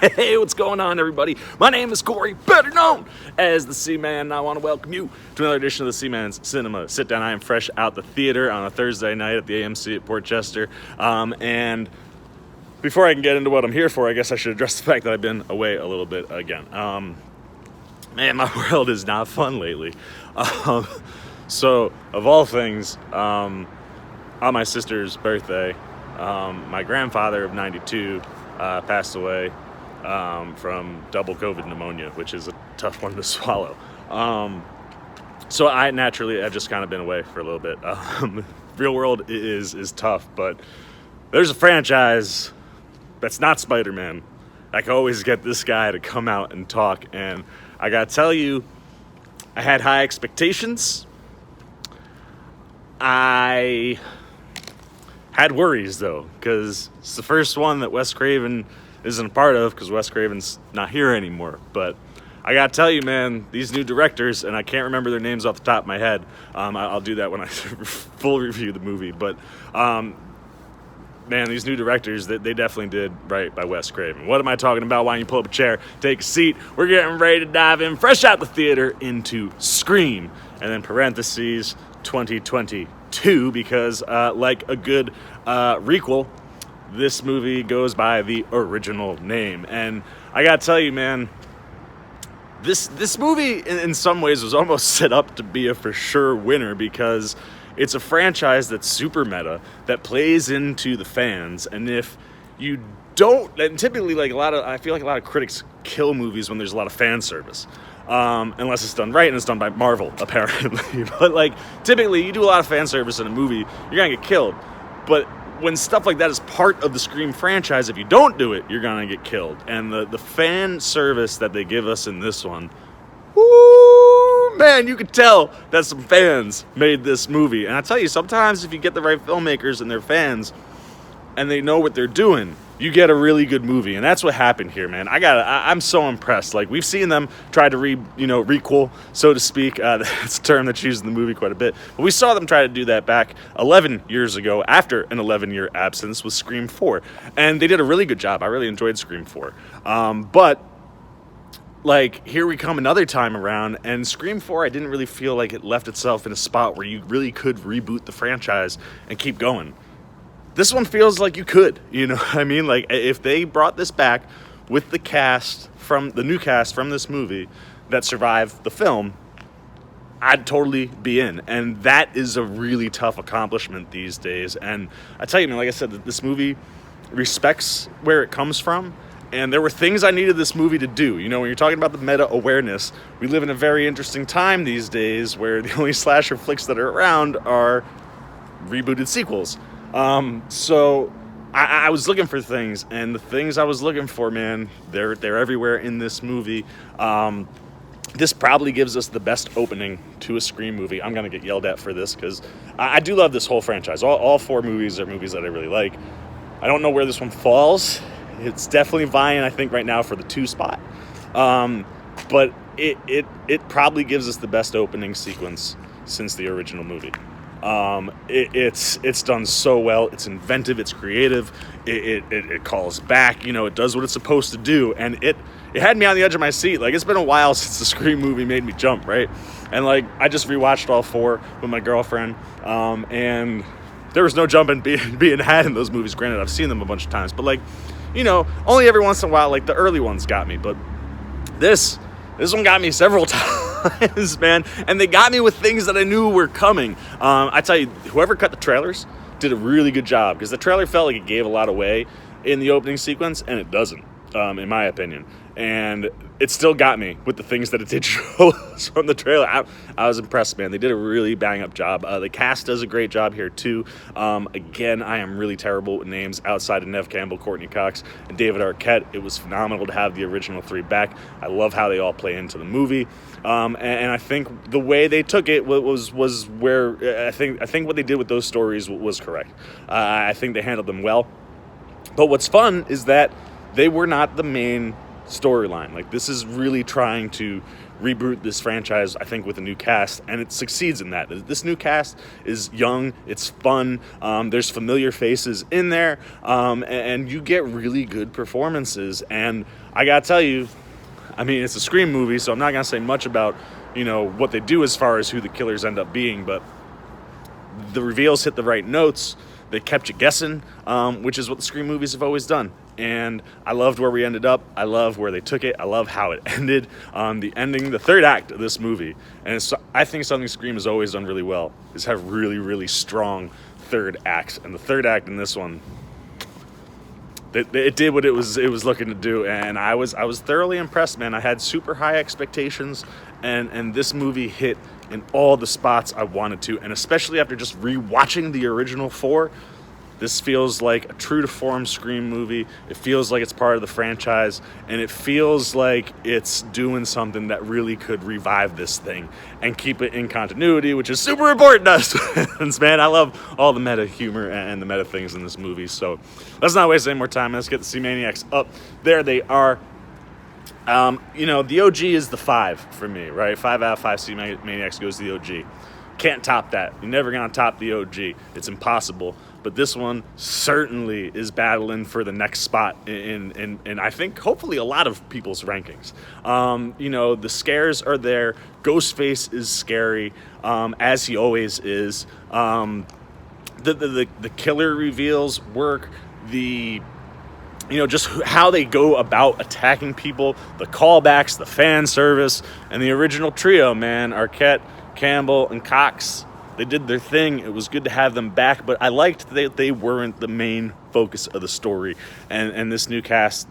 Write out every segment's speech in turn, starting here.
Hey, what's going on, everybody? My name is Corey, better known as the C-Man, and I want to welcome you to another edition of the C-Man's Cinema Sit-Down. I am fresh out the theater on a Thursday night at the AMC at Port Chester, and before I can get into what I'm here for, I guess I should address the fact that I've been away a little bit again. Man, my world is not fun lately. So, of all things, on my sister's birthday, my grandfather of 92 passed away from double COVID pneumonia, which is a tough one to swallow. So I've just kind of been away for a little bit. Real world is tough, but there's a franchise that's not Spider-Man. I can always get this guy to come out and talk, and I gotta tell you, I had high expectations. I had worries, though, because it's the first one that Wes Craven isn't a part of, because Wes Craven's not here anymore. But I gotta tell you, man, these new directors, and I can't remember their names off the top of my head. I'll do that when I full review the movie. But man, these new directors, they definitely did right by Wes Craven. What am I talking about? Why don't you pull up a chair, take a seat? We're getting ready to dive in, fresh out the theater, into Scream, and then parentheses 2022, because like a good requel, this movie goes by the original name. And I gotta tell you, man, this movie in some ways was almost set up to be a for sure winner, because it's a franchise that's super meta, that plays into the fans. And if you don't, and typically, I feel like a lot of critics kill movies when there's a lot of fan service. Unless it's done right, and it's done by Marvel, apparently. But typically you do a lot of fan service in a movie, you're gonna get killed. But when stuff like that is part of the Scream franchise, if you don't do it, you're gonna get killed. And the fan service that they give us in this one, woo, man, you could tell that some fans made this movie. And I tell you, sometimes if you get the right filmmakers and they're fans, and they know what they're doing, you get a really good movie. And that's what happened here, man. I'm so impressed. We've seen them try to requel, so to speak. That's a term that's used in the movie quite a bit. But we saw them try to do that back 11 years ago, after an 11-year absence, with Scream 4. And they did a really good job. I really enjoyed Scream 4. But here we come another time around, and Scream 4, I didn't really feel like it left itself in a spot where you really could reboot the franchise and keep going. This one feels like you could, you know what I mean? If they brought this back with the new cast from this movie that survived the film, I'd totally be in. And that is a really tough accomplishment these days. And I tell you, man, like I said, this movie respects where it comes from. And there were things I needed this movie to do. You know, when you're talking about the meta awareness, we live in a very interesting time these days where the only slasher flicks that are around are rebooted sequels. So I was looking for things, and the things I was looking for, man, they're everywhere in this movie. This probably gives us the best opening to a Scream movie. I'm going to get yelled at for this, because I do love this whole franchise. All four movies are movies that I really like. I don't know where this one falls. It's definitely vying, I think, right now for the 2 spot. But it probably gives us the best opening sequence since the original movie. It's done so well. It's inventive. It's creative. It calls back. You know, it does what it's supposed to do, and it had me on the edge of my seat. It's been a while since the Scream movie made me jump, right? And I just rewatched all 4 with my girlfriend, and there was no jumping being had in those movies. Granted, I've seen them a bunch of times, but only every once in a while. The early ones got me, but this one got me several times, man. And they got me with things that I knew were coming. I tell you, whoever cut the trailers did a really good job, because the trailer felt like it gave a lot away in the opening sequence, and it doesn't, in my opinion. And it still got me with the things that it did show us from the trailer. I was impressed, man. They did a really bang-up job. The cast does a great job here, too. Again, I am really terrible with names outside of Neve Campbell, Courtney Cox, and David Arquette. It was phenomenal to have the original 3 back. I love how they all play into the movie. And I think the way they took it was where I think what they did with those stories was correct. I think they handled them well. But what's fun is that they were not the main storyline. This is really trying to reboot this franchise, I think, with a new cast, and it succeeds in that. This new cast is young, it's fun, there's familiar faces in there, and you get really good performances. And I gotta tell you, I mean, it's a Scream movie, so I'm not gonna say much about, what they do as far as who the killers end up being, but the reveals hit the right notes. They kept you guessing, which is what the Scream movies have always done. And I loved where we ended up. I love where they took it. I love how it ended. The ending, the third act of this movie, and I think something Scream has always done really well is have really, really strong third acts. And the third act in this one, it did what it was looking to do, and I was thoroughly impressed, man. I had super high expectations, and this movie hit in all the spots I wanted to, and especially after just rewatching the original 4, this feels like a true to form Scream movie. It feels like it's part of the franchise, and it feels like it's doing something that really could revive this thing and keep it in continuity, which is super important to us. Man, I love all the meta humor and the meta things in this movie. So let's not waste any more time. Let's get the C-Maniacs up. There they are. The OG is the 5 for me, right? 5 out of 5 C-Maniacs goes to the OG. Can't top that. You're never going to top the OG. It's impossible. But this one certainly is battling for the next spot in I think, hopefully, a lot of people's rankings. The scares are there. Ghostface is scary, as he always is. The killer reveals work. Just how they go about attacking people, the callbacks, the fan service, and the original trio, man, Arquette, Campbell, and Cox. They did their thing. It was good to have them back, but I liked that they weren't the main focus of the story, and this new cast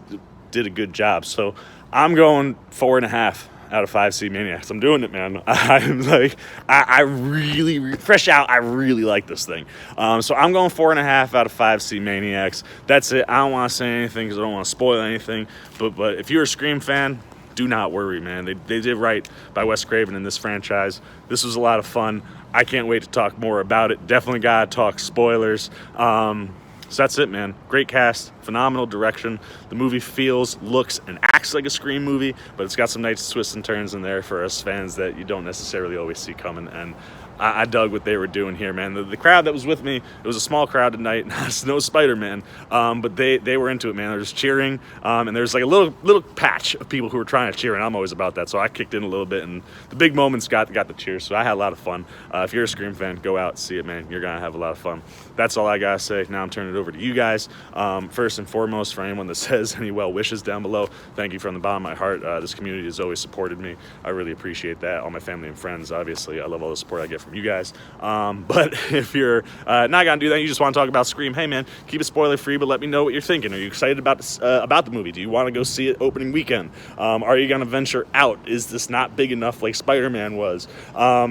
did a good job. So I'm going 4.5 out of 5 C-Maniacs. I'm doing it, man. I'm like, I really, fresh out, I really like this thing. So I'm going 4.5 out of 5 C-Maniacs. That's it. I don't want to say anything because I don't want to spoil anything, but if you're a Scream fan, do not worry, man. They did right by Wes Craven in this franchise. This was a lot of fun. I can't wait to talk more about it. Definitely gotta talk spoilers. So that's it, man. Great cast, phenomenal direction. The movie feels, looks, and acts like a Scream movie, but it's got some nice twists and turns in there for us fans that you don't necessarily always see coming. And I dug what they were doing here, man. The crowd that was with me, it was a small crowd tonight. No Spider-Man, but they were into it, man. They were just cheering, and there's like a little patch of people who were trying to cheer, and I'm always about that, so I kicked in a little bit, and the big moments got the cheers, so I had a lot of fun. If you're a Scream fan, go out, see it, man. You're gonna have a lot of fun. That's all I gotta say. Now I'm turning it over to you guys. First and foremost, for anyone that says any well wishes down below, thank you from the bottom of my heart. This community has always supported me. I really appreciate that. All my family and friends, obviously. I love all the support I get from you guys. But if you're not gonna do that, you just want to talk about Scream, hey man, keep it spoiler free, but let me know what you're thinking. Are you excited about the movie? Do you want to go see it opening weekend? Are you gonna venture out? Is this not big enough like Spider-Man was?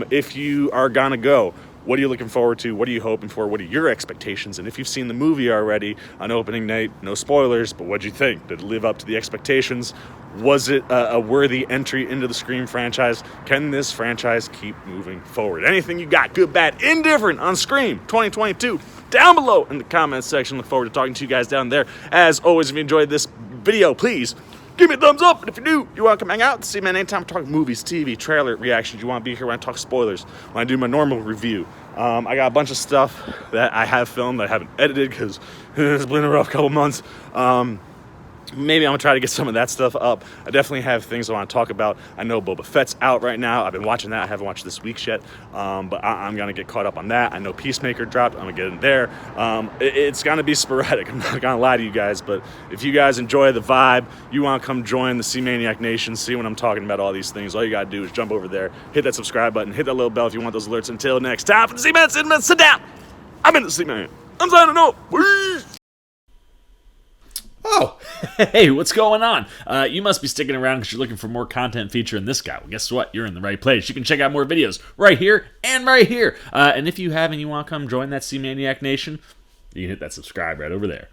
If you are gonna go, what are you looking forward to? What are you hoping for? What are your expectations? And if you've seen the movie already on opening night, no spoilers, but what'd you think? Did it live up to the expectations? Was it a worthy entry into the Scream franchise? Can this franchise keep moving forward? Anything you got, good, bad, indifferent on Scream 2022, down below in the comments section. Look forward to talking to you guys down there. As always, if you enjoyed this video, please give me a thumbs up. And if you do, you want to come hang out, see, man, anytime we're talking movies, TV, trailer reactions, you want to be here when I talk spoilers, when I do my normal review. I got a bunch of stuff that I have filmed that I haven't edited because it's been a rough couple months. Maybe I'm going to try to get some of that stuff up. I definitely have things I want to talk about. I know Boba Fett's out right now. I've been watching that. I haven't watched this week's yet, but I'm going to get caught up on that. I know Peacemaker dropped. I'm going to get in there. It's going to be sporadic. I'm not going to lie to you guys, but if you guys enjoy the vibe, you want to come join the C-Maniac Nation, see when I'm talking about all these things, all you got to do is jump over there, hit that subscribe button, hit that little bell if you want those alerts. Until next time, for the C-Man, sit down. I'm in the C-Man. I'm signing off. Peace. Oh, hey, what's going on? You must be sticking around because you're looking for more content featuring this guy. Well, guess what? You're in the right place. You can check out more videos right here and right here. And if you have and you want to come join that C-Maniac Nation, you can hit that subscribe right over there.